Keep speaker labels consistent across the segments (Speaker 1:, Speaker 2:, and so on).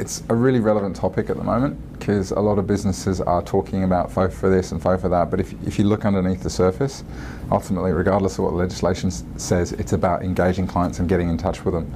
Speaker 1: it's a really relevant topic at the moment because a lot of businesses are talking about FOFA this and FOFA that, but if you look underneath the surface, ultimately, regardless of what legislation says, it's about engaging clients and getting in touch with them.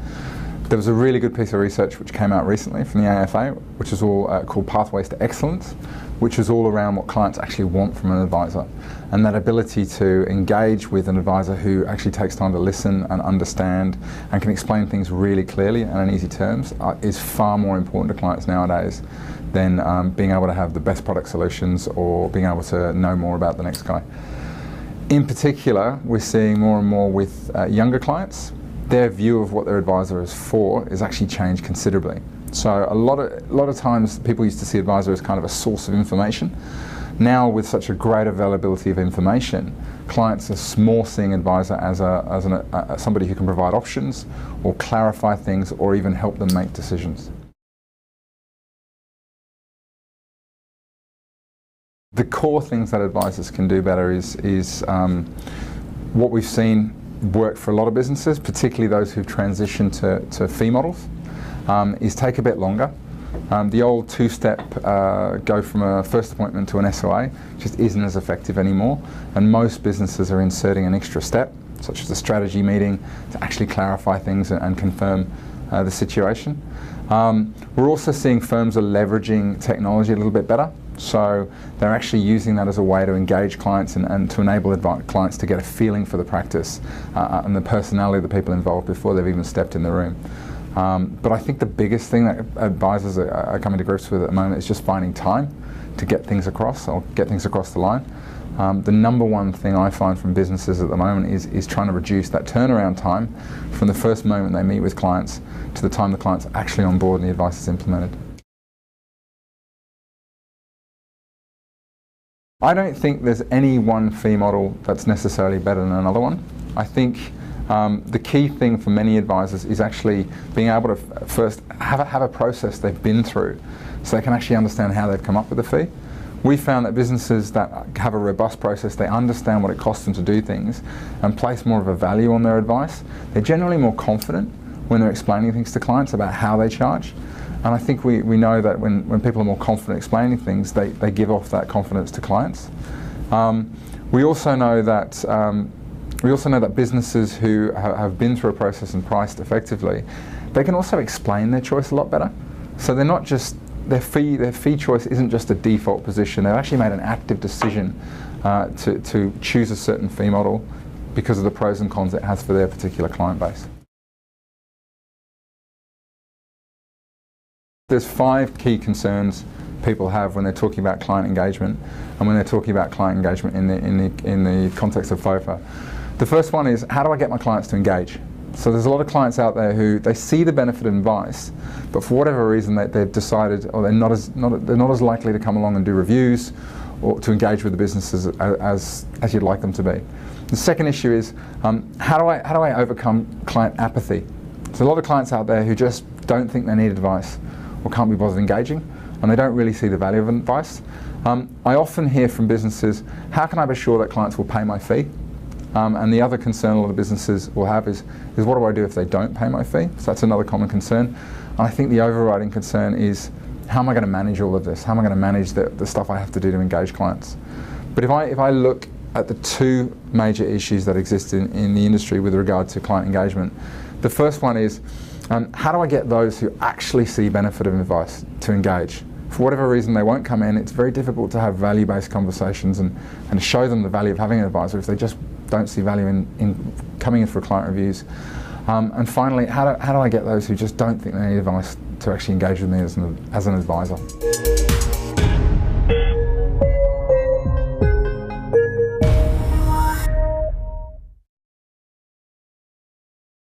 Speaker 1: There was a really good piece of research which came out recently from the AFA, which is all called Pathways to Excellence, which is all around what clients actually want from an advisor. And that ability to engage with an advisor who actually takes time to listen and understand and can explain things really clearly and in easy terms is far more important to clients nowadays than being able to have the best product solutions or being able to know more about the next guy. In particular, we're seeing more and more with younger clients. Their view of what their advisor is for is actually changed considerably. So a lot of times people used to see advisor as kind of a source of information. Now with such a great availability of information, clients are more seeing advisor as somebody who can provide options or clarify things or even help them make decisions. The core things that advisors can do better is what we've seen work for a lot of businesses, particularly those who've transitioned to fee models, is take a bit longer. The old two-step go from a first appointment to an SOA just isn't as effective anymore, and most businesses are inserting an extra step, such as a strategy meeting, to actually clarify things and confirm the situation. We're also seeing firms are leveraging technology a little bit better. So they're actually using that as a way to engage clients and to enable clients to get a feeling for the practice and the personality of the people involved before they've even stepped in the room. But I think the biggest thing that advisors are coming to grips with at the moment is just finding time to get things across or get things across the line. The number one thing I find from businesses at the moment is trying to reduce that turnaround time from the first moment they meet with clients to the time the client's actually on board and the advice is implemented. I don't think there's any one fee model that's necessarily better than another one. I think the key thing for many advisors is actually being able to first have a process they've been through so they can actually understand how they've come up with the fee. We found that businesses that have a robust process, they understand what it costs them to do things and place more of a value on their advice. They're generally more confident when they're explaining things to clients about how they charge. And I think we know that when people are more confident explaining things, they give off that confidence to clients. We also know that businesses who have been through a process and priced effectively, they can also explain their choice a lot better. So they're not just their fee choice isn't just a default position. They've actually made an active decision to choose a certain fee model because of the pros and cons it has for their particular client base. There's 5 key concerns people have when they're talking about client engagement and when they're talking about client engagement in the context of FOFA. The first one is, how do I get my clients to engage? So there's a lot of clients out there who they see the benefit of advice, but for whatever reason they've decided, or they're not as likely to come along and do reviews or to engage with the businesses as you'd like them to be. The second issue is, how do I overcome client apathy? So a lot of clients out there who just don't think they need advice or can't be bothered engaging, and they don't really see the value of advice. I often hear from businesses, how can I be sure that clients will pay my fee? And the other concern a lot of businesses will have is what do I do if they don't pay my fee? So that's another common concern. And I think the overriding concern is, how am I going to manage all of this? How am I going to manage the stuff I have to do to engage clients? But if I look at the 2 major issues that exist in the industry with regard to client engagement, the first one is, how do I get those who actually see benefit of advice to engage? For whatever reason they won't come in, it's very difficult to have value-based conversations and show them the value of having an advisor if they just don't see value in coming in for client reviews. And finally, how do I get those who just don't think they need advice to actually engage with me as an advisor?